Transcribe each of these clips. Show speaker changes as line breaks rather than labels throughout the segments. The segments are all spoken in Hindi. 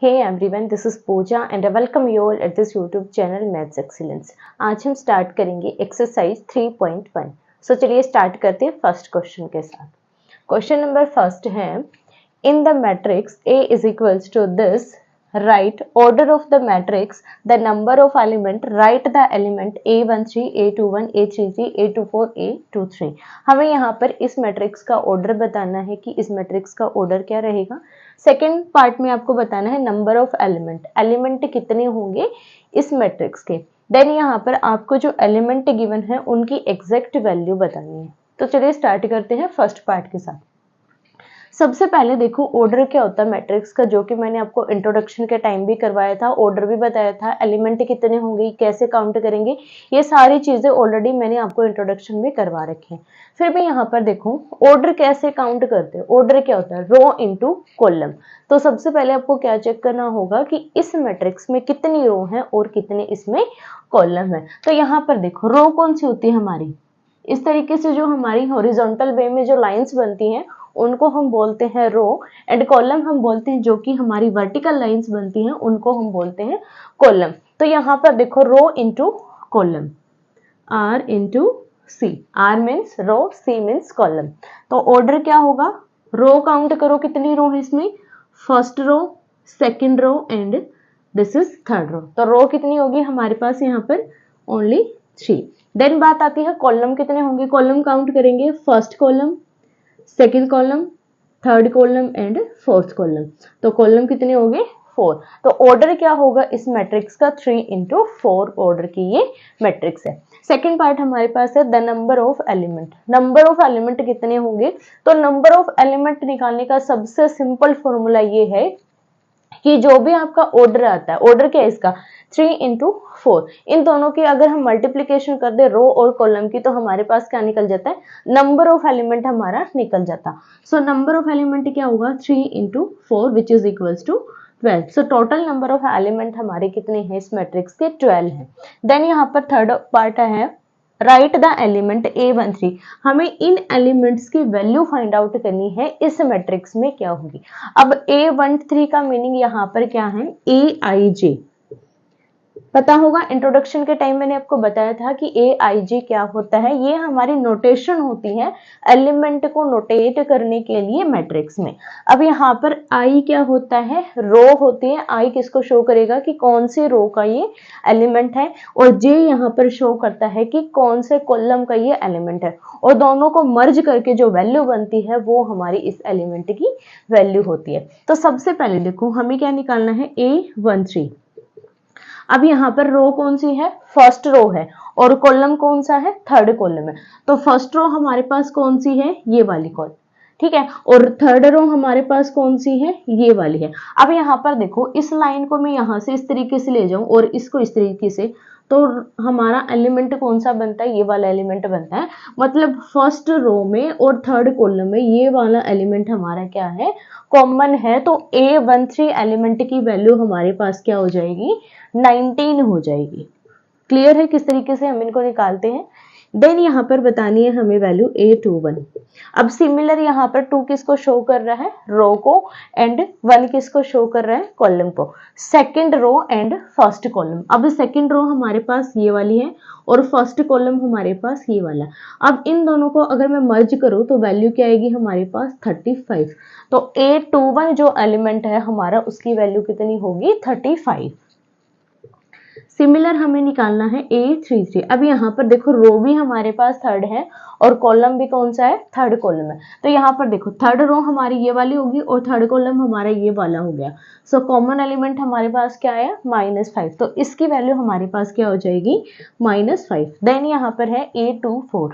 Hey everyone, this is Pooja and I welcome you all at this YouTube channel Maths Excellence। आज हम स्टार्ट करेंगे एक्सरसाइज 3.1। सो चलिए स्टार्ट करते हैं फर्स्ट क्वेश्चन के साथ। क्वेश्चन नंबर फर्स्ट है, in the matrix A is equals to this, write order of the matrix, the number of element, write the element A13, A21, A33, A24, A23। हमें यहाँ पर इस मैट्रिक्स का ऑर्डर बताना है कि इस मैट्रिक्स का ऑर्डर क्या रहेगा। सेकेंड पार्ट में आपको बताना है नंबर ऑफ एलिमेंट, एलिमेंट कितने होंगे इस मैट्रिक्स के। देन यहाँ पर आपको जो एलिमेंट गिवन है उनकी एग्जैक्ट वैल्यू बतानी है। तो चलिए स्टार्ट करते हैं फर्स्ट पार्ट के साथ। सबसे पहले देखो ऑर्डर क्या होता है मैट्रिक्स का, जो कि मैंने आपको इंट्रोडक्शन के टाइम भी करवाया था, ऑर्डर भी बताया था, एलिमेंट कितने होंगे, कैसे काउंट करेंगे, ये सारी चीजें ऑलरेडी मैंने आपको इंट्रोडक्शन में करवा रखे हैं। फिर भी यहाँ पर देखो ऑर्डर कैसे काउंट करते हैं। ऑर्डर क्या होता है, रो इंटू कॉलम। तो सबसे पहले आपको क्या चेक करना होगा कि इस मैट्रिक्स में कितनी रो है और कितने इसमें कॉलम है। तो यहाँ पर देखो रो कौन सी होती है हमारी, इस तरीके से जो हमारी हॉरिजॉन्टल वे में जो लाइंस बनती हैं उनको हम बोलते हैं रो, एंड कॉलम हम बोलते हैं जो कि हमारी वर्टिकल लाइंस बनती हैं उनको हम बोलते हैं कॉलम। तो यहाँ पर देखो row into column, R into C, R means row, C means column. तो ऑर्डर क्या होगा, रो काउंट करो कितनी रो है इसमें, first row, second row and this is third row. तो रो कितनी होगी हमारे पास यहाँ पर, ओनली 3। देन बात आती है कॉलम कितने होंगे, कॉलम काउंट करेंगे, first column, second column, third column and fourth column. तो कॉलम कितने हो गए, 4। तो ऑर्डर क्या होगा इस मैट्रिक्स का, 3 इंटू 4 ऑर्डर की ये मैट्रिक्स है। सेकेंड पार्ट हमारे पास है the number of element. Number of element कितने होंगे, तो नंबर ऑफ एलिमेंट निकालने का सबसे सिंपल फॉर्मूला ये है कि जो भी आपका ऑर्डर आता है, ऑर्डर क्या है इसका, 3 इंटू 4, इन दोनों की अगर हम मल्टीप्लीकेशन कर दे रो और कॉलम की तो हमारे पास क्या निकल जाता है, नंबर ऑफ एलिमेंट हमारा निकल जाता। सो नंबर ऑफ एलिमेंट क्या होगा, 3 into 4 which is equals to 12। So total number of element हमारे कितने हैं इस मैट्रिक्स के, 12 है। देन यहाँ पर थर्ड पार्ट है राइट द एलिमेंट A13। हमें इन एलिमेंट्स की वैल्यू फाइंड आउट करनी है इस मैट्रिक्स में क्या होगी। अब A13 का मीनिंग यहाँ पर क्या है, AIJ पता होगा, इंट्रोडक्शन के टाइम मैंने आपको बताया था कि AIJ क्या होता है। ये हमारी नोटेशन होती है एलिमेंट को नोटेट करने के लिए मैट्रिक्स में। अब यहाँ पर I क्या होता है, रो होती है। I किसको शो करेगा कि कौन से रो का ये एलिमेंट है, और J यहाँ पर शो करता है कि कौन से कॉलम का ये एलिमेंट है, और दोनों को मर्ज करके जो वैल्यू बनती है वो हमारी इस एलिमेंट की वैल्यू होती है। तो सबसे पहले देखो हमें क्या निकालना है, A13। अब यहाँ पर रो कौन सी है, फर्स्ट रो है, और कॉलम कौन सा है, थर्ड कॉलम है। तो फर्स्ट रो हमारे पास कौन सी है, ये वाली कॉलम, ठीक है, और थर्ड रो हमारे पास कौन सी है, ये वाली है। अब यहाँ पर देखो इस लाइन को मैं यहाँ से इस तरीके से ले जाऊं और इसको इस तरीके से, तो हमारा एलिमेंट कौन सा बनता है, ये वाला एलिमेंट बनता है। मतलब फर्स्ट रो में और थर्ड कॉलम में ये वाला एलिमेंट हमारा क्या है, कॉमन है। तो A13 एलिमेंट की वैल्यू हमारे पास क्या हो जाएगी, 19 हो जाएगी। क्लियर है किस तरीके से हम इनको निकालते हैं। देन यहाँ पर बतानी है हमें वैल्यू A21। अब सिमिलर यहाँ पर 2 किसको शो कर रहा है, रो को, एंड 1 किसको शो कर रहा है, कॉलम को। Second row and first column. अब सेकंड रो हमारे पास ये वाली है और फर्स्ट कॉलम हमारे पास ये वाला। अब इन दोनों को अगर मैं मर्ज करूं तो वैल्यू क्या आएगी हमारे पास, 35। तो A21 जो एलिमेंट है हमारा उसकी वैल्यू कितनी होगी, 35। सिमिलर हमें निकालना है A33। अब यहाँ पर देखो रो भी हमारे पास थर्ड है और कॉलम भी कौन सा है, थर्ड कॉलम है। तो यहाँ पर देखो थर्ड रो हमारी ये वाली होगी और थर्ड कॉलम हमारा ये वाला हो गया। सो कॉमन एलिमेंट हमारे पास क्या है, -5। तो इसकी वैल्यू हमारे पास क्या हो जाएगी, -5। देन यहाँ पर है A24।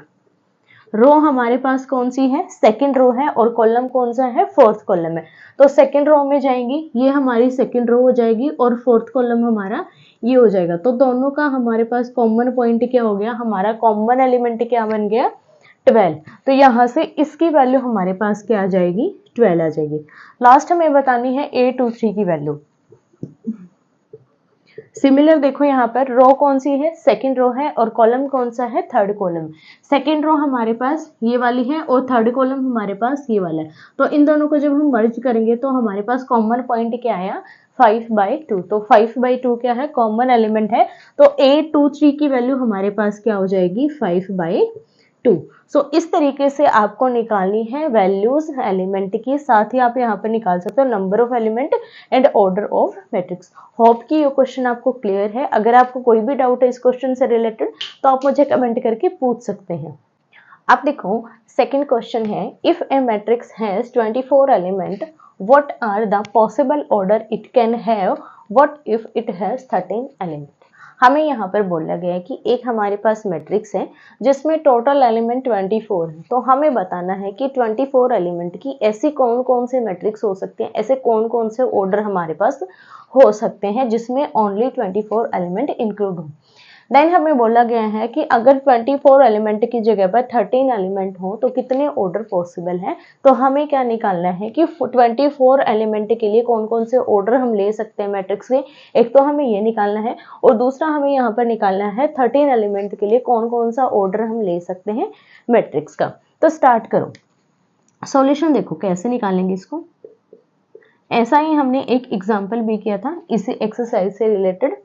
रो हमारे पास कौन सी है, सेकंड रो है, और कॉलम कौन सा है, फोर्थ कॉलम है। तो सेकंड रो में जाएंगी, ये हमारी सेकंड रो हो जाएगी और फोर्थ कॉलम हमारा ये हो जाएगा। तो दोनों का हमारे पास कॉमन पॉइंट क्या हो गया, हमारा कॉमन एलिमेंट क्या बन गया, 12। तो यहाँ से इसकी वैल्यू हमारे पास क्या आ जाएगी, 12 आ जाएगी। लास्ट हमें बतानी है A23 की वैल्यू। सिमिलर देखो यहाँ पर रो कौन सी है, सेकंड रो है, और कॉलम कौन सा है, थर्ड कॉलम। सेकंड रो हमारे पास ये वाली है और थर्ड कॉलम हमारे पास ये वाला है। तो इन दोनों को जब हम मर्ज करेंगे तो हमारे पास कॉमन पॉइंट क्या आया, 5/2। तो 5/2 क्या है, कॉमन एलिमेंट है, तो 8, 2, 3 की वैल्यू हमारे पास क्या हो जाएगी, 5/2। सो इस तरीके से आपको निकालनी है वैल्यूज एलिमेंट की, साथ ही आप यहाँ पर निकाल सकते हो number of element and order of matrix. Hope कि ये क्वेश्चन आपको क्लियर है। अगर आपको कोई भी डाउट है इस क्वेश्चन से रिलेटेड तो आप मुझे कमेंट करके पूछ सकते हैं। अब देखो सेकंड क्वेश्चन है, if a matrix has 24 element what are the possible order it can have, what if it has 13 element. हमें यहाँ पर बोला गया है कि एक हमारे पास मैट्रिक्स है जिसमें टोटल एलिमेंट 24 है, तो हमें बताना है कि 24 एलिमेंट की ऐसी कौन कौन से मैट्रिक्स हो सकते हैं, ऐसे कौन कौन से ऑर्डर हमारे पास हो सकते हैं जिसमें ओनली 24 एलिमेंट इंक्लूड हो। देन हमें बोला गया है कि अगर 24 एलिमेंट की जगह पर 13 एलिमेंट हो तो कितने ऑर्डर पॉसिबल है। तो हमें क्या निकालना है कि 24 एलिमेंट के लिए कौन कौन से ऑर्डर हम ले सकते हैं मैट्रिक्स के, एक तो हमें ये निकालना है और दूसरा हमें यहाँ पर निकालना है 13 एलिमेंट के लिए कौन कौन सा ऑर्डर हम ले सकते हैं मैट्रिक्स का। तो स्टार्ट करो, सॉल्यूशन देखो कैसे निकालेंगे इसको। ऐसा ही हमने एक एग्जाम्पल भी किया था इसी एक्सरसाइज से रिलेटेड।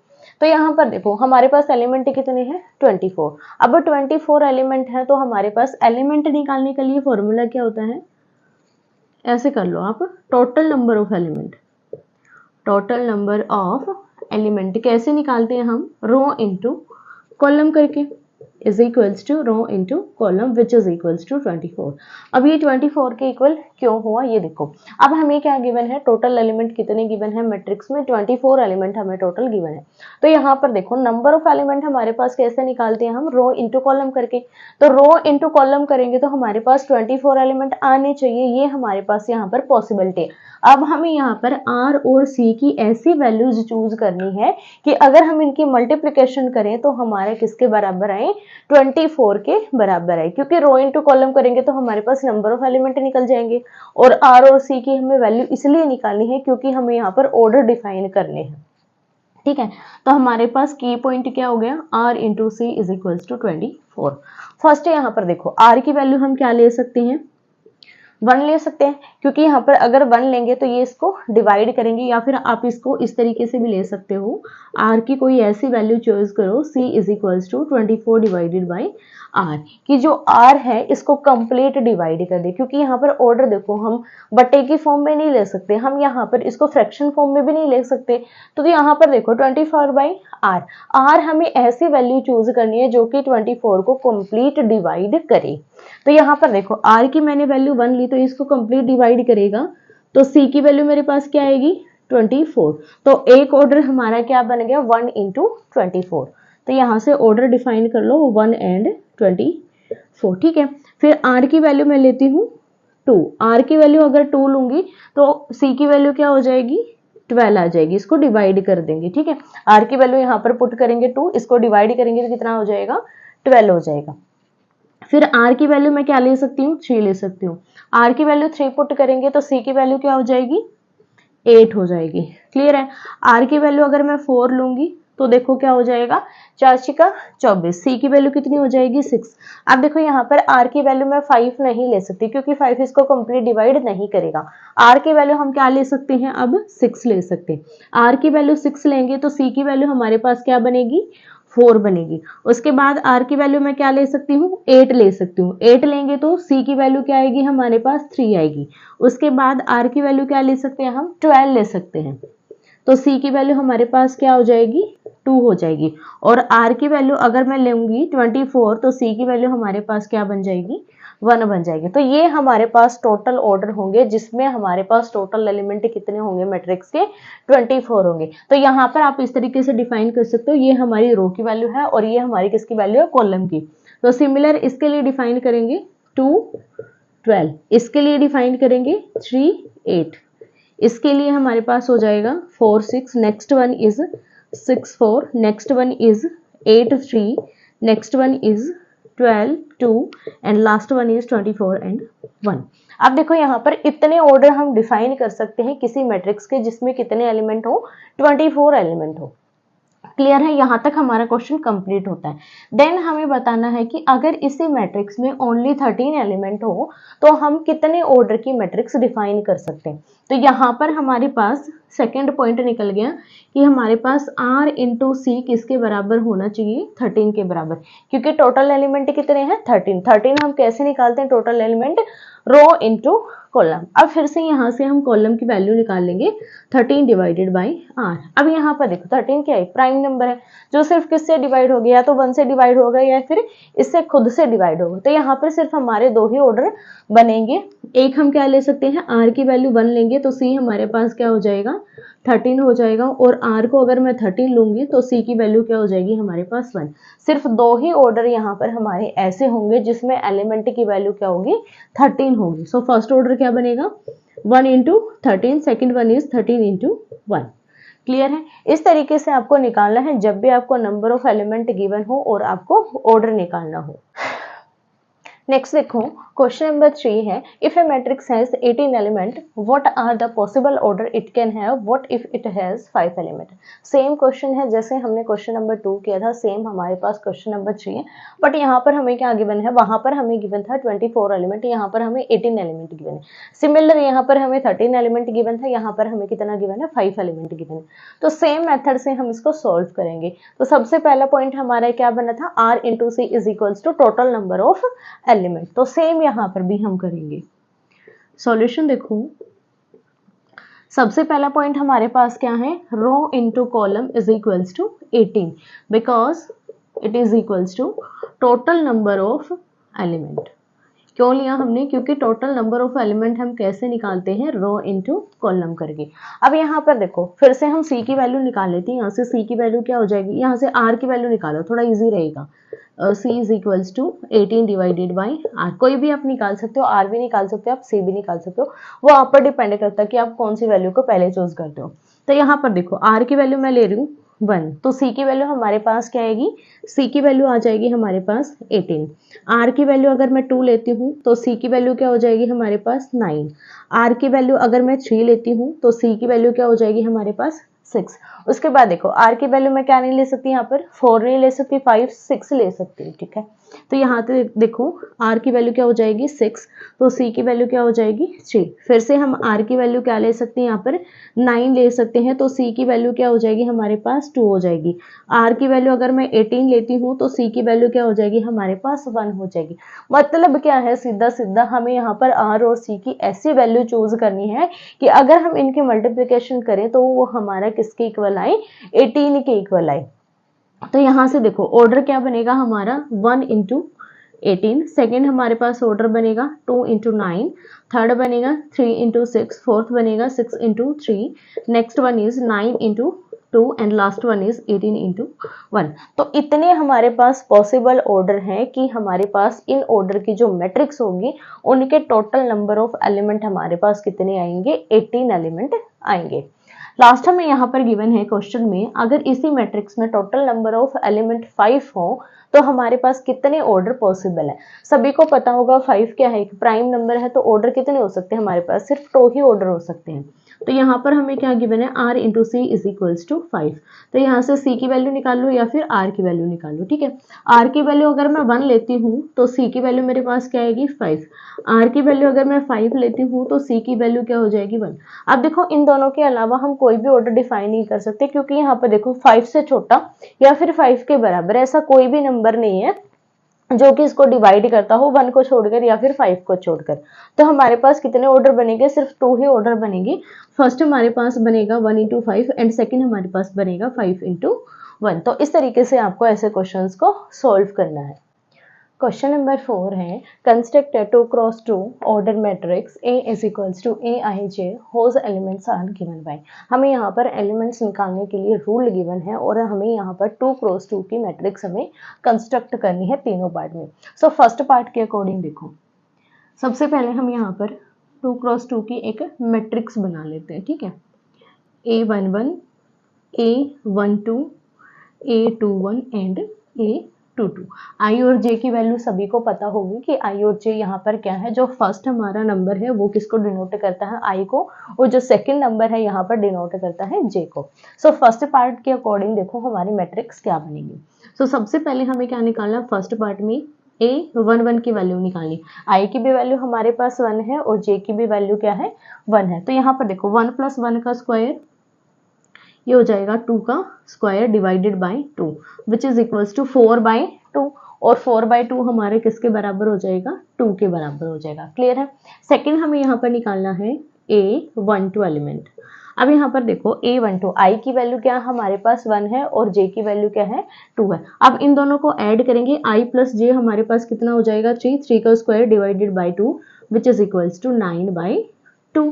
तो यहाँ पर देखो हमारे पास एलिमेंट कितने हैं, 24। अब 24 एलिमेंट है तो हमारे पास एलिमेंट निकालने के लिए फॉर्मूला क्या होता है, ऐसे कर लो आप, total number of element. Total number of element कैसे निकालते हैं हम, रो इनटू कॉलम करके, is equals to row into column which is equals to 24। अब ये 24 के इक्वल क्यों हुआ ये देखो। अब हमें क्या गिवन है, टोटल एलिमेंट कितने गिवन है मैट्रिक्स में, 24 एलिमेंट हमें टोटल गिवन है। तो यहाँ पर देखो नंबर ऑफ एलिमेंट हमारे पास कैसे निकालते हैं हम, रो इनटू कॉलम करके। तो रो इनटू कॉलम करेंगे तो हमारे पास 24 एलिमेंट आने चाहिए, ये हमारे पास यहाँ पर पॉसिबिलिटी है। अब हमें यहाँ पर आर और सी की ऐसी वैल्यूज चूज करनी है कि अगर हम इनकी मल्टीप्लिकेशन करें तो हमारे किसके बराबर आए, 24 के बराबर आए, क्योंकि रो इनटू कॉलम करेंगे तो हमारे पास नंबर ऑफ एलिमेंट निकल जाएंगे। और आर और सी की हमें वैल्यू इसलिए निकालनी है क्योंकि हमें यहाँ पर ऑर्डर डिफाइन करने हैं, ठीक है। तो हमारे पास की पॉइंट क्या हो गया, R into C is equals to 24। First यहाँ पर देखो आर की वैल्यू हम क्या ले सकते हैं, 1 ले सकते हैं, क्योंकि यहाँ पर अगर 1 लेंगे तो ये इसको डिवाइड करेंगे, या फिर आप इसको इस तरीके से भी ले सकते हो, आर की कोई ऐसी वैल्यू चॉइस करो, C is equals to 24 divided by R, कि जो आर है इसको कंप्लीट डिवाइड कर दे। क्योंकि यहाँ पर ऑर्डर देखो हम बटे की फॉर्म में नहीं ले सकते, हम यहाँ पर इसको फ्रैक्शन फॉर्म में भी नहीं ले सकते। तो यहाँ पर देखो 24 बाई आर, आर हमें ऐसी वैल्यू चूज करनी है जो कि 24 को कंप्लीट डिवाइड करे। तो यहाँ पर देखो आर की मैंने वैल्यू 1 ली तो इसको कंप्लीट डिवाइड करेगा, तो सी की वैल्यू मेरे पास क्या आएगी, 24। तो एक ऑर्डर हमारा क्या बन गया, 1 इंटू 24। तो यहाँ से ऑर्डर डिफाइन कर लो 1 एंड 24, ठीक है। फिर आर की वैल्यू मैं लेती हूँ 2, आर की वैल्यू अगर 2 लूंगी तो सी की वैल्यू क्या हो जाएगी, 12 आ जाएगी। इसको डिवाइड कर देंगे, ठीक है। आर की वैल्यू यहाँ पर पुट करेंगे 2, इसको डिवाइड करेंगे तो कितना हो जाएगा, 12 हो जाएगा। फिर आर की वैल्यू मैं क्या ले सकती हूँ, 3 ले सकती हूँ। आर की वैल्यू 3 पुट करेंगे तो सी की वैल्यू क्या हो जाएगी, 8 हो जाएगी। क्लियर है। आर की वैल्यू अगर मैं 4 लूंगी तो देखो क्या हो जाएगा, 4 छिका 24, सी की वैल्यू कितनी हो जाएगी, 6। अब देखो यहाँ पर आर की वैल्यू मैं 5 नहीं ले सकती क्योंकि 5 इसको कंप्लीट डिवाइड नहीं करेगा। आर की वैल्यू हम क्या ले सकते हैं, अब 6 ले सकते हैं। आर की वैल्यू 6 लेंगे तो सी की वैल्यू हमारे पास क्या बनेगी, 4 बनेगी। उसके बाद आर की वैल्यू मैं क्या ले सकती हूँ, 8 ले सकती हूँ। 8 लेंगे तो सी की वैल्यू क्या आएगी, हमारे पास 3 आएगी। उसके बाद आर की वैल्यू क्या ले सकते हैं, हम 12 ले सकते हैं। तो सी की वैल्यू हमारे पास क्या हो जाएगी, 2 हो जाएगी। और आर की वैल्यू अगर मैं लूंगी 24 तो सी की वैल्यू हमारे पास क्या बन जाएगी, 1 बन जाएगी। तो ये हमारे पास टोटल ऑर्डर होंगे जिसमें हमारे पास टोटल एलिमेंट कितने होंगे मैट्रिक्स के, 24 होंगे। तो यहाँ पर आप इस तरीके से डिफाइन कर सकते हो, ये हमारी रो की वैल्यू है और ये हमारी किसकी वैल्यू है, कॉलम की। तो सिमिलर इसके लिए डिफाइन करेंगे 2 12, इसके लिए डिफाइन करेंगे 3 8, इसके लिए हमारे पास हो जाएगा 4 6, next one is 6 4, next one is 8 3, next one is 12 2 and last one is 24 and 1। अब देखो यहाँ पर इतने ऑर्डर हम डिफाइन कर सकते हैं किसी मैट्रिक्स के जिसमें कितने एलिमेंट हो, 24 एलिमेंट हो। क्लियर है, यहाँ तक हमारा क्वेश्चन कंप्लीट होता है। देन हमें बताना है कि अगर इसी मैट्रिक्स में ओनली 13 एलिमेंट हो तो हम कितने ऑर्डर की मैट्रिक्स डिफाइन कर सकते हैं। तो यहाँ पर हमारे पास सेकंड पॉइंट निकल गया कि हमारे पास R इंटू सी किसके बराबर होना चाहिए, 13 के बराबर, क्योंकि टोटल एलिमेंट कितने हैं 13। 13 हम कैसे निकालते हैं टोटल एलिमेंट, रो इंटू कॉलम। अब फिर से यहाँ से हम कॉलम की वैल्यू निकाल लेंगे 13 डिवाइडेड बाई R। अब यहाँ पर देखो 13 क्या है, प्राइम नंबर है जो सिर्फ किससे डिवाइड हो गया, या तो 1 से डिवाइड होगा या फिर इससे खुद से डिवाइड होगा। तो यहाँ पर सिर्फ हमारे दो ही ऑर्डर बनेंगे। एक हम क्या ले सकते हैं, R की वैल्यू 1 लेंगे तो C हमारे पास क्या हो जाएगा 13 हो जाएगा, और R को अगर मैं 13 लूंगी तो C की वैल्यू क्या हो जाएगी हमारे पास 1। सिर्फ दो ही ऑर्डर यहाँ पर हमारे ऐसे होंगे जिसमें एलिमेंट की वैल्यू क्या होगी 13 होगी। सो फर्स्ट ऑर्डर क्या बनेगा 1 into 13, second one is 13 into 1। Clear है। इस तरीके से आपको निकालना है जब भी आपको नंबर ऑफ एलिमेंट गिवन हो और आपको ऑर्डर निकालना हो। नेक्स्ट देखो क्वेश्चन नंबर 3 है, if a matrix has 18 element what are the possible order it can have, what if it has 5 element. Same question है जैसे हमने क्वेश्चन नंबर 2 किया था, सेम हमारे पास क्वेश्चन नंबर 3 है, बट यहाँ पर हमें क्या गिवन है, वहां पर हमें गिवन था 24 एलिमेंट, यहाँ पर हमें 18 एलिमेंट गिवन है। सिमिलर यहाँ पर हमें 13 एलिमेंट गिवन था, यहाँ पर हमें कितना गिवन है 5 एलिमेंट गिवन है। तो सेम मेथड से हम इसको सॉल्व करेंगे। तो सबसे पहला पॉइंट हमारा क्या बना था, R into C is equals to total number of element. तो सेम यहां पर भी हम करेंगे। सॉल्यूशन देखो, सबसे पहला पॉइंट हमारे पास क्या है, row into column is equals to 18 because it is equals to total number of element. क्यों लिया हमने, क्योंकि टोटल नंबर ऑफ एलिमेंट हम कैसे निकालते हैं, रो इंटू कॉलम करके। अब यहाँ पर देखो फिर से हम C की वैल्यू निकाल लेते हैं। यहाँ से C की वैल्यू क्या हो जाएगी, यहाँ से R की वैल्यू निकालो, थोड़ा इजी रहेगा। C is equals to 18 divided by R। कोई भी आप निकाल सकते हो, R भी निकाल सकते हो आप, C भी निकाल सकते हो, वो आप पर डिपेंड करता है कि आप कौन सी वैल्यू को पहले चूज करते हो। तो यहाँ पर देखो R की वैल्यू मैं ले रही हूँ 1, तो C की वैल्यू हमारे पास क्या आएगी, C की वैल्यू आ जाएगी हमारे पास 18। R की वैल्यू अगर मैं 2 लेती हूँ तो C की वैल्यू क्या हो जाएगी हमारे पास 9। R की वैल्यू अगर मैं 3 लेती हूँ तो C की वैल्यू क्या हो जाएगी हमारे पास 6। उसके बाद देखो R की वैल्यू मैं क्या नहीं ले सकती, यहाँ पर 4 नहीं ले सकती, 5 6 ले सकती हूँ, ठीक है। तो यहाँ पे देखो R की वैल्यू क्या हो जाएगी 6, तो C की वैल्यू क्या हो जाएगी 3। फिर से हम R की वैल्यू क्या ले सकते हैं, यहाँ पर 9 ले सकते हैं, तो C की वैल्यू क्या हो जाएगी हमारे पास 2 हो जाएगी। R की वैल्यू अगर मैं 18 लेती हूँ तो C की वैल्यू क्या हो जाएगी हमारे पास 1 हो जाएगी। मतलब क्या है, सीधा सीधा हमें यहाँ पर R और C की ऐसी वैल्यू चूज करनी है कि अगर हम इनके मल्टीप्लिकेशन करें तो वो हमारा किसके इक्वल आए, 18 के इक्वल आए। तो यहाँ से देखो ऑर्डर क्या बनेगा हमारा 1 इंटू 18, सेकेंड हमारे पास ऑर्डर बनेगा 2 इंटू 9, थर्ड बनेगा 3 इंटू 6, फोर्थ बनेगा 6 into 3, next one is 9 into 2 and last one is 18 into 1। तो इतने हमारे पास पॉसिबल ऑर्डर हैं कि हमारे पास इन ऑर्डर की जो मैट्रिक्स होगी उनके टोटल नंबर ऑफ एलिमेंट हमारे पास कितने आएंगे, 18 एलिमेंट आएंगे। लास्ट में यहाँ पर गिवन है क्वेश्चन में, अगर इसी मैट्रिक्स में टोटल नंबर ऑफ एलिमेंट 5 हो तो हमारे पास कितने ऑर्डर पॉसिबल है। सभी को पता होगा 5 क्या है, एक प्राइम नंबर है, तो ऑर्डर कितने हो सकते हैं हमारे पास, सिर्फ 2 ही ऑर्डर हो सकते हैं। तो यहाँ पर हमें क्या गिवन है, R into C is equals to 5। तो यहाँ से C की वैल्यू निकाल लो या फिर R की वैल्यू निकाल लो, ठीक है। R की वैल्यू अगर मैं 1 लेती हूँ तो C की वैल्यू मेरे पास क्या आएगी 5। R की वैल्यू अगर मैं 5 लेती हूँ तो C की वैल्यू क्या हो जाएगी 1। अब देखो इन दोनों के अलावा हम कोई भी ऑर्डर डिफाइन नहीं कर सकते, क्योंकि यहाँ पर देखो 5 से छोटा या फिर 5 के बराबर ऐसा कोई भी नंबर नहीं है जो कि इसको डिवाइड करता हो 1 को छोड़कर या फिर 5 को छोड़कर। तो हमारे पास कितने ऑर्डर बनेंगे, सिर्फ 2 ही ऑर्डर बनेंगे। फर्स्ट हमारे पास बनेगा 1 इंटू 5 एंड सेकेंड हमारे पास बनेगा 5 इंटू 1। तो इस तरीके से आपको ऐसे क्वेश्चंस को सॉल्व करना है। क्वेश्चन नंबर 4 है, construct a 2 cross 2 order matrix A is equals to Aij whose elements are given by. हमें यहाँ पर एलिमेंट्स निकालने के लिए रूल गिवन है और हमें यहाँ पर 2 क्रॉस 2 की मैट्रिक्स हमें कंस्ट्रक्ट करनी है तीनों पार्ट में। सो फर्स्ट पार्ट के अकॉर्डिंग देखो, सबसे पहले हम यहाँ पर 2 क्रॉस 2 की एक मैट्रिक्स बना लेते हैं, ठीक है। A11, A12, A21 and A22। I और J की वैल्यू सभी को पता होगी कि I और J यहाँ पर क्या है, जो फर्स्ट हमारा नंबर है वो किसको डिनोट करता है, I को, और जो सेकंड नंबर है यहाँ पर डिनोट करता है J को। सो फर्स्ट पार्ट के अकॉर्डिंग देखो हमारी मैट्रिक्स क्या बनेगी। सो सबसे पहले हमें क्या निकालना, फर्स्ट पार्ट में A11 की वैल्यू निकालनी। I की भी वैल्यू हमारे पास 1 है और J की भी वैल्यू क्या है 1 है। तो यहाँ पर देखो 1 + 1 का स्क्वायर, ये हो जाएगा 2 का square divided by 2 which is equals to 4/2 और 4/2 हमारे किसके बराबर हो जाएगा 2 के बराबर हो जाएगा। क्लियर है। सेकंड हमें यहाँ पर निकालना है A12 एलिमेंट। अब यहाँ पर देखो A12 I की वैल्यू क्या हमारे पास 1 है और J की वैल्यू क्या है 2 है। अब इन दोनों को ऐड करेंगे I + J हमारे पास कितना हो जाएगा 3 का square divided by 2 which is equals to 9/2।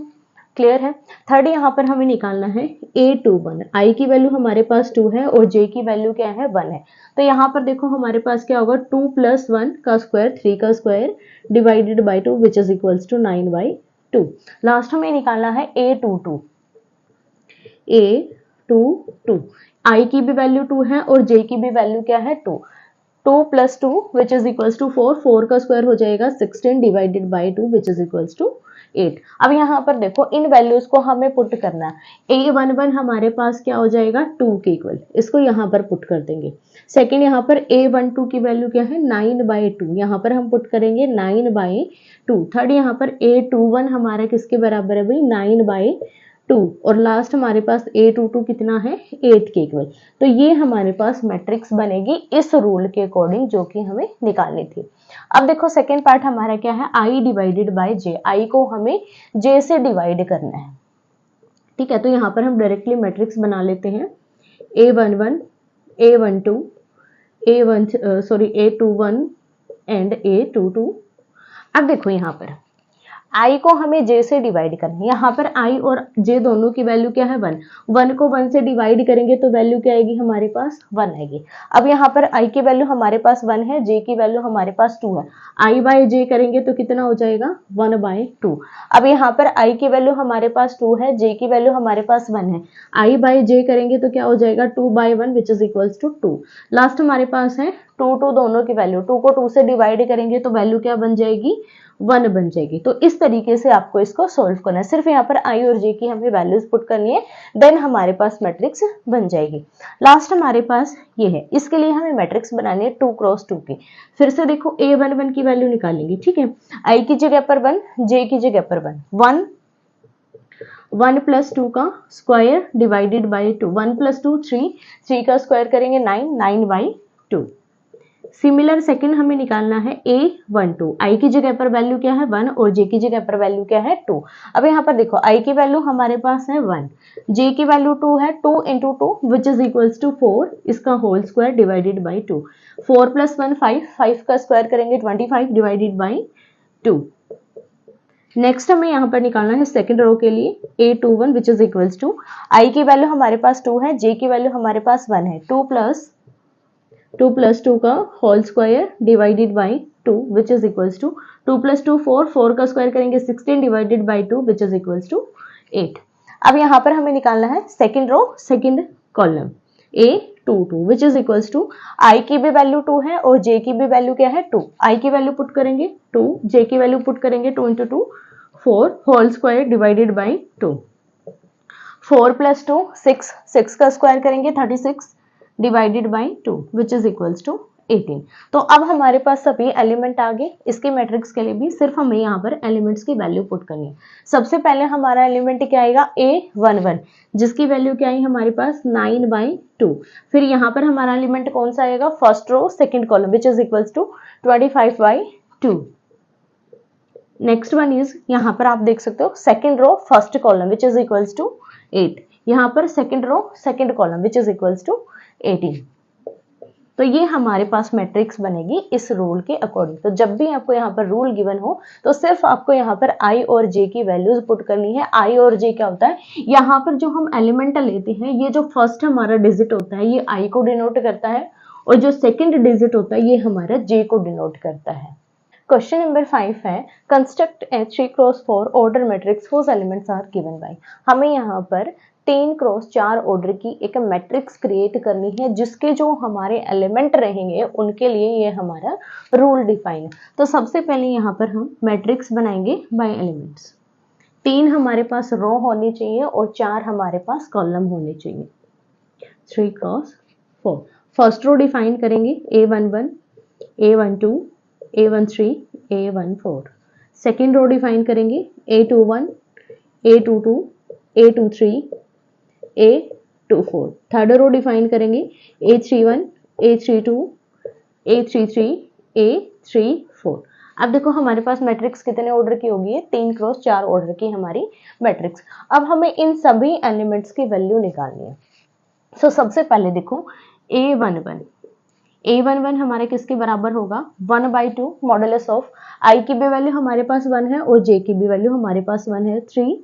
Clear है। थर्ड यहाँ पर हमें निकालना है A21। I की वैल्यू हमारे पास 2 है और J की वैल्यू क्या है 1 है। तो यहाँ पर देखो हमारे पास क्या होगा 2 + 1 का स्क्वायर 3 का square divided by 2 which is equals to 9/2। Last हमें निकालना है A22। A22 I की भी वैल्यू 2 है और J की भी वैल्यू क्या है 2। 2 + 2 विच इज इक्वल्स टू 4। 4 का स्क्वायर हो जाएगा 16 divided by 2 which is equals to 8। अब यहाँ पर देखो इन वैल्यूज को हमें पुट करना है। A11 हमारे पास क्या हो जाएगा 2 के इक्वल, इसको यहाँ पर पुट कर देंगे। सेकंड यहाँ पर A12 की वैल्यू क्या है 9/2, यहाँ पर हम पुट करेंगे 9/2। थर्ड यहाँ पर A21 हमारा किसके बराबर है भाई 9/2 और लास्ट हमारे पास A22 कितना है 8 के इक्वल। तो ये हमारे पास मैट्रिक्स बनेगी इस रूल के अकॉर्डिंग जो कि हमें निकालनी थी। अब देखो सेकेंड पार्ट हमारा क्या है I divided by J। I को हमें J से डिवाइड करना है। ठीक है, तो यहाँ पर हम डायरेक्टली मैट्रिक्स बना लेते हैं A11 A12 A21 and A22। अब देखो यहाँ पर I को हमें J से डिवाइड करना है। यहाँ पर I और J दोनों की वैल्यू क्या है 1। 1 को 1 से डिवाइड करेंगे तो वैल्यू क्या आएगी हमारे पास 1 आएगी। अब यहाँ पर I की वैल्यू हमारे पास 1 है, J की वैल्यू हमारे पास 2 है। I/J करेंगे तो कितना हो जाएगा 1/2। अब यहाँ पर I की वैल्यू हमारे पास 2 है, J की वैल्यू हमारे पास 1 है। I/J करेंगे तो क्या हो जाएगा 2/1 which is equals to 2। Last हमारे पास है 2 दोनों की वैल्यू, 2 को 2 से डिवाइड करेंगे तो वैल्यू क्या बन जाएगी 1 बन जाएगी। तो इस तरीके से आपको इसको सॉल्व करना है। सिर्फ यहाँ पर I और J की हमें वैल्यूज पुट करनी है, देन हमारे पास मैट्रिक्स बन जाएगी। लास्ट हमारे पास ये है, इसके लिए हमें मैट्रिक्स बनानी है 2 क्रॉस 2 की। फिर से देखो A11 की वैल्यू निकालेंगे। ठीक है, I की जगह पर 1, J की जगह पर 1 + 2 का स्क्वायर डिवाइडेड बाय 2। 1 + 2 3 का स्क्वायर करेंगे 9/2। सिमिलर सेकंड हमें निकालना है A12। I की जगह पर वैल्यू क्या है 1 और J की जगह पर वैल्यू क्या है 2। अब यहाँ पर देखो I की वैल्यू हमारे पास है 1, J की वैल्यू 2 है, 2 × 2 विच इज इक्वल्स टू 4, इसका होल स्क्वायर डिवाइडेड बाय 2। 4 + 1 5 का स्क्वायर करेंगे 25 डिवाइडेड बाय 2। नेक्स्ट हमें यहाँ पर निकालना है सेकंड रो के लिए A21 which is equals to I की वैल्यू हमारे पास 2 है, J की वैल्यू हमारे पास 1 है। 2 + 2 का whole square divided by 2 which is equals to 2 + 2 4 का स्क्वायर करेंगे 16 divided by 2 which is equals to 8। अब यहाँ पर हमें निकालना है second row second column A22 which is equals to I की भी वैल्यू 2 है और J की भी वैल्यू क्या है 2। I की वैल्यू पुट करेंगे 2, J की वैल्यू पुट करेंगे 2 × 2 4 होल स्क्वायर डिवाइडेड बाय 2। 4 + 2 6 का स्क्वायर करेंगे 36 divided by 2 which is equals to 18। तो अब हमारे पास सभी एलिमेंट आ गए। इसके मैट्रिक्स के लिए भी सिर्फ हमें यहाँ पर एलिमेंट्स की वैल्यू पुट करनी है। सबसे पहले हमारा एलिमेंट क्या आएगा A11 जिसकी वैल्यू क्या आई हमारे पास 9/2। फिर यहाँ पर हमारा एलिमेंट कौन सा आएगा first row second column which is equals to 25/2। Next one is यहाँ पर आप देख सकते हो second row first column which is equals to 8। यहाँ पर second row second column which is equals to 18। तो ये हमारे पास मैट्रिक्स बनेगी इस रूल के अकॉर्डिंग। तो जब भी आपको यहाँ पर रूल गिवन हो तो सिर्फ आपको यहाँ पर I और J की वैल्यूज पुट करनी है। I और J क्या होता है, यहाँ पर जो हम एलिमेंट लेते हैं ये जो फर्स्ट हमारा डिजिट होता है ये I को डिनोट करता है और जो सेकेंड डिजिट होता है ये हमारा J को डिनोट करता है। क्वेश्चन नंबर 5 है construct a 3 cross 4 order matrix whose elements are given by. हमें यहाँ पर 3 क्रॉस 4 ऑर्डर की एक मैट्रिक्स क्रिएट करनी है जिसके जो हमारे एलिमेंट रहेंगे उनके लिए ये हमारा रूल डिफाइन है। तो सबसे पहले यहाँ पर हम मैट्रिक्स बनाएंगे बाय एलिमेंट्स। 3 हमारे पास रो होनी चाहिए और 4 हमारे पास कॉलम होने चाहिए। 3 क्रॉस 4 फर्स्ट रो डिफाइन करेंगे A11 A12 A13, A14। Second row define करेंगे A21, A22, A23, A24। Third row define करेंगे A31, A32, A33, A34। अब देखो हमारे पास मैट्रिक्स कितने ऑर्डर की होगी, 3 क्रॉस 4 ऑर्डर की हमारी मैट्रिक्स। अब हमें इन सभी एलिमेंट्स की वैल्यू निकालनी है। सो सबसे पहले देखो A11 हमारे किसके बराबर होगा, 1/2 मॉडुलस ऑफ I की भी वैल्यू हमारे पास 1 है और J की भी वैल्यू हमारे पास 1 है, 3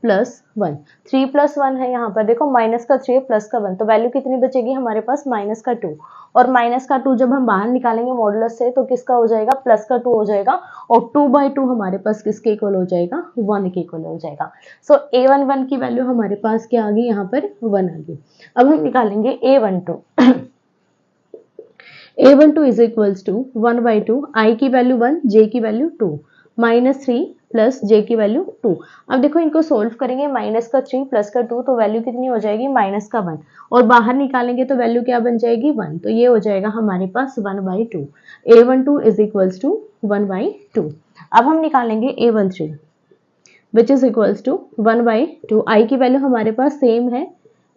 + 1। 3 + 1 है, यहाँ पर देखो माइनस का 3 प्लस का 1, तो वैल्यू कितनी बचेगी हमारे पास माइनस का 2। और माइनस का 2 जब हम बाहर निकालेंगे मॉडुलस से तो किसका हो जाएगा, प्लस का 2 हो जाएगा। और 2/2 हमारे पास किसके इक्वल हो जाएगा, 1 के इक्वल हो जाएगा। सो A11 की वैल्यू हमारे पास क्या आ गई, यहाँ पर 1 आ गई। अब हम निकालेंगे A12। A12 is equals to 1/2 I की वैल्यू 1, J की वैल्यू 2, -3 प्लस J की वैल्यू 2। अब देखो इनको सोल्व करेंगे, माइनस का 3 प्लस का 2, तो वैल्यू कितनी हो जाएगी, माइनस का 1। और बाहर निकालेंगे तो वैल्यू क्या बन जाएगी, 1। तो ये हो जाएगा हमारे पास 1/2। A12 is equals to 1/2। अब हम निकालेंगे A13 which is equals to 1/2। I की वैल्यू हमारे पास सेम है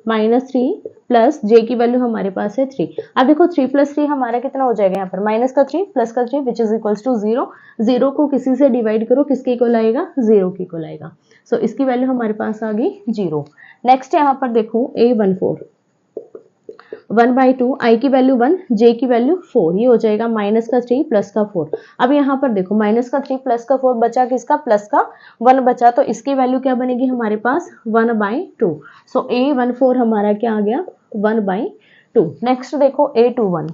-3 प्लस J की वैल्यू हमारे पास है 3। अब देखो 3 + 3 हमारा कितना हो जाएगा, यहाँ पर माइनस का 3 प्लस का 3 विच इज इक्वल्स टू 0। 0 को किसी से डिवाइड करो, किसके इक्वल आएगा, 0 के इक्वल आएगा। सो इसकी वैल्यू हमारे पास आ गई 0। नेक्स्ट यहाँ पर देखो A14 1/2 I की वैल्यू 1, J की वैल्यू 4, ये हो जाएगा माइनस का 3 प्लस का 4। अब यहाँ पर देखो माइनस का 3 प्लस का 4 बचा, किसका, प्लस का 1 बचा, तो इसकी वैल्यू क्या बनेगी हमारे पास 1/2। सो A14 हमारा क्या आ गया, 1/2। नेक्स्ट देखो A21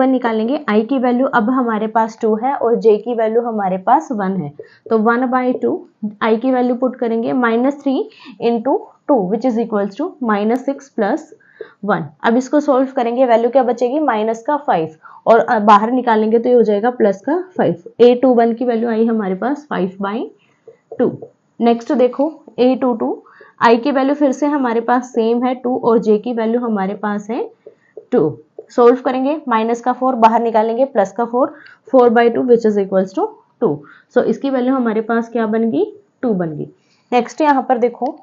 निकालेंगे। I की वैल्यू अब हमारे पास 2 है और J की वैल्यू हमारे पास 1 है, तो 1/2 I की वैल्यू पुट करेंगे -3 × 2 विच इज इक्वल्स टू -6 + 1। अब इसको सोल्व करेंगे, वैल्यू क्या बचेगी, माइनस का 5। और बाहर निकालेंगे तो ये हो जाएगा प्लस का 5। A21 की वैल्यू आई हमारे पास 5/2। नेक्स्ट देखो A22 I की वैल्यू फिर से हमारे पास सेम है 2 और J की वैल्यू हमारे पास है 2। सोल्व करेंगे, माइनस का 4 बाहर निकालेंगे, प्लस का 4, 4/2 विच इज इक्वल्स टू 2। सो इसकी वैल्यू हमारे पास क्या बन गई, 2 बन गई। नेक्स्ट यहाँ पर देखो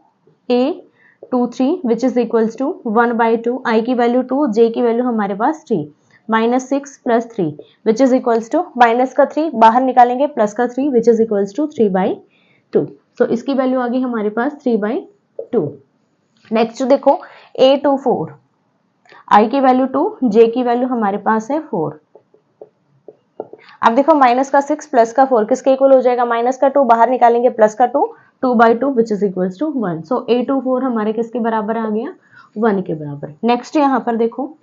A23 which is equals to 1/2 I की वैल्यू 2, J की वैल्यू हमारे पास 3, -6 + 3 which is equals to minus का 3 बाहर निकालेंगे, प्लस का 3 which is equals to 3/2। So इसकी वैल्यू आ गई हमारे पास 3/2। नेक्स्ट देखो A24 I की वैल्यू 2, J की वैल्यू हमारे पास है 4। अब देखो माइनस का 6 प्लस का 4 किसके इक्वल हो जाएगा, माइनस का 2 बाहर निकालेंगे, प्लस का 2, 2/2 which is equals to 1। So A24 हमारे किसके बराबर आ गया, 1 के बराबर। नेक्स्ट यहाँ पर देखो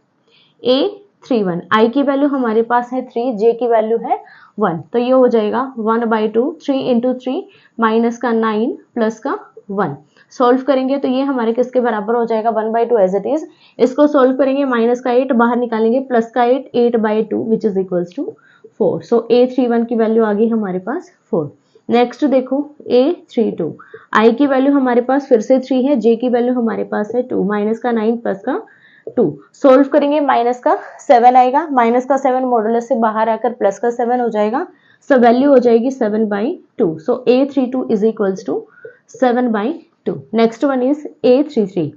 A31 I की वैल्यू हमारे पास है 3, J की वैल्यू है 1, तो ये हो जाएगा 1/2 3 × 3 माइनस का 9 प्लस का 1। सोल्व करेंगे तो ये हमारे किसके बराबर हो जाएगा, 1/2 एज इट इज। इसको सोल्व करेंगे, माइनस का 8 बाहर निकालेंगे, प्लस का 8, 8/2 which is equals to 4। So A31 की वैल्यू आ गई हमारे पास 4। नेक्स्ट देखो A32 I की वैल्यू हमारे पास फिर से 3 है, J की वैल्यू हमारे पास है 2, माइनस का 9 प्लस का 2। सोल्व करेंगे, माइनस का 7 आएगा, माइनस का 7 मॉडुलस से बाहर आकर प्लस का 7 हो जाएगा, सो वैल्यू हो जाएगी 7/2। So A32 is equals to 7/2। Next one is A33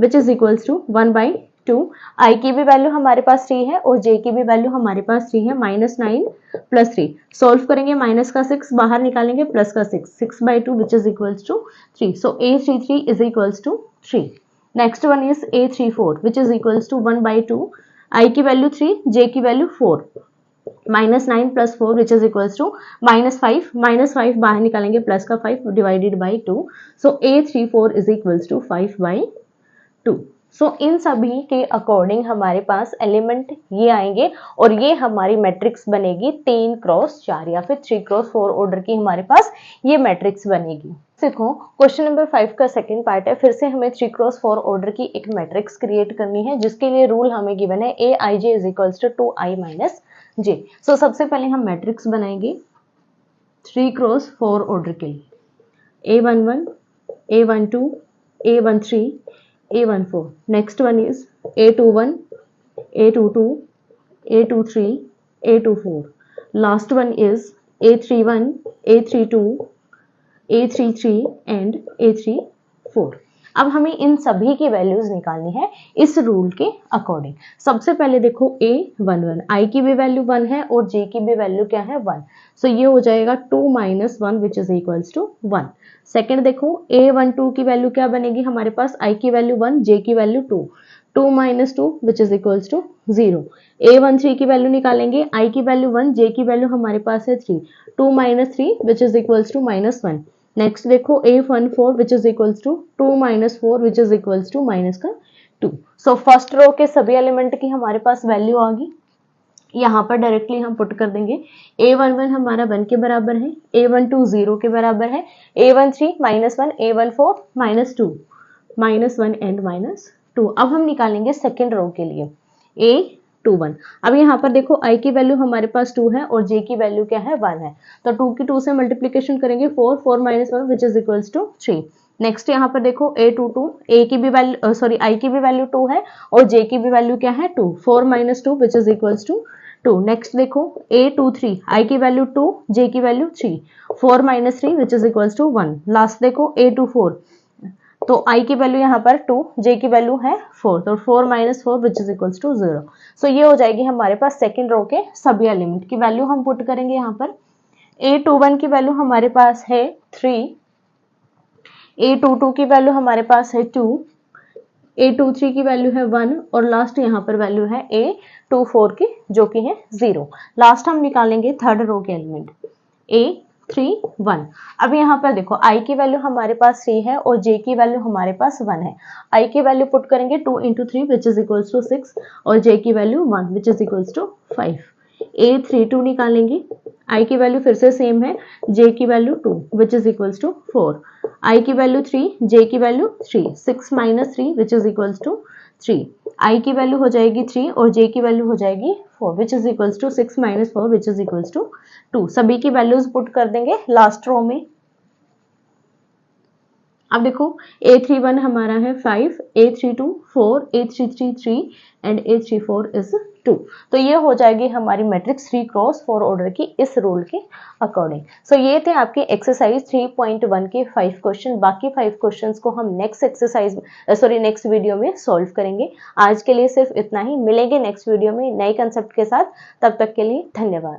which is equals to 1/2 I की भी वैल्यू हमारे पास 3 है और J की भी वैल्यू हमारे पास 3 है, -9 + 3। सोल्व करेंगे, माइनस का 6 बाहर निकालेंगे, प्लस का 6, 6/2 which is equals to 3। So A33 is equals to 3। Next one is A34 which is equals to 1/2 I की वैल्यू 3, J की value 4, -9 + 4 which is equals to -5, -5 बाहर निकालेंगे, प्लस का 5 divided by 2। So A34 is equals to 5/2। So इन सभी के अकॉर्डिंग हमारे पास एलिमेंट ये आएंगे और ये हमारी मैट्रिक्स बनेगी 3 × 4 या फिर 3 × 4 ऑर्डर की हमारे पास ये मैट्रिक्स बनेगी। देखो क्वेश्चन नंबर 5 का सेकंड पार्ट है, फिर से हमें 3 × 4 ऑर्डर की एक मैट्रिक्स क्रिएट करनी है, जिसके लिए रूल हमें गिवन है Aij = 2i - j। सो सबसे पहले हम मैट्रिक्स बनाएंगे 3 × 4 ऑर्डर के लिए, A11, A12, A13, A14। Next one is A21, A22, A23, A24, last one is A31, A32, A33 and A34। अब हमें इन सभी की वैल्यूज निकालनी है इस रूल के अकॉर्डिंग। सबसे पहले देखो A11, आई की भी वैल्यू 1 है और J की भी वैल्यू क्या है 1, सो ये हो जाएगा 2 - 1 which is equals to 1। Second देखो A12 की वैल्यू क्या बनेगी हमारे पास, आई की वैल्यू 1, J की value 2, 2 - 2 which is equals to 0। A13 की वैल्यू निकालेंगे, आई की वैल्यू 1, J की वैल्यू हमारे पास है 3, 2 - 3 which is equals to -1। Next देखो A14 which is equals to 2 - 4 which is equals to -2। So first row के सभी एलिमेंट की हमारे पास वैल्यू आ गई। यहाँ पर डायरेक्टली हम पुट कर देंगे। A11 हमारा 1 के बराबर है, A12 0 के बराबर है, A13 -1, A14 -2, -1 एंड -2। अब हम निकालेंगे सेकेंड रो के लिए A21। अब यहाँ पर देखो i की वैल्यू हमारे पास 2 है और j की वैल्यू क्या है 1 है, तो 2 की 2 से मल्टीप्लीकेशन करेंगे 4, 4 - 1 which is equals to 3। Next यहाँ पर देखो A22, a की भी वैल्यू सॉरी i की भी वैल्यू 2 है और j की भी वैल्यू क्या है 2, 4 - 2 which is equals to 2। Next देखो A23, i की वैल्यू 2, j की value 3, 4 - 3 which is equals to 1। Last देखो A24, तो i की वैल्यू यहाँ पर 2, j की वैल्यू है 4, तो 4 - 4 विच इज इक्वल्स टू 0। सो ये हो जाएगी हमारे पास सेकेंड रो के सभी एलिमेंट की वैल्यू हम पुट करेंगे यहाँ पर। A21 की वैल्यू हमारे पास है 3, A22 की वैल्यू हमारे पास है 2, A23 की वैल्यू है 1 और लास्ट यहाँ पर वैल्यू है A24 की जो कि है 0। लास्ट हम निकालेंगे थर्ड रो के एलिमेंट A31। अब यहाँ पर देखो i की वैल्यू हमारे पास 3 है और j की वैल्यू हमारे पास 1 है। i की वैल्यू पुट करेंगे 2 × 3 विच इज इक्वल्स टू 6 और j की value 1 which is equals to 5। A32 निकालेंगे, i की वैल्यू फिर से सेम है, j की value 2 which is equals to 4, i की वैल्यू 3, j की value 3, 6 - 3 which is equals to 3। i की वैल्यू हो जाएगी 3 और j की वैल्यू हो जाएगी 4 which is equals to 6 - 4 which is equals to 2। सभी की वैल्यूज पुट कर देंगे लास्ट रो में। अब देखो A31 हमारा है 5, A32 4, A33 3 and A34 is 2। तो ये हो जाएगी हमारी मैट्रिक्स 3 क्रॉस 4 ऑर्डर की इस रूल के अकॉर्डिंग। सो ये थे आपके एक्सरसाइज 3.1 के 5 क्वेश्चन। बाकी 5 क्वेश्चंस को हम नेक्स्ट वीडियो में सॉल्व करेंगे। आज के लिए सिर्फ इतना ही, मिलेंगे नेक्स्ट वीडियो में नए कंसेप्ट के साथ। तब तक के लिए धन्यवाद।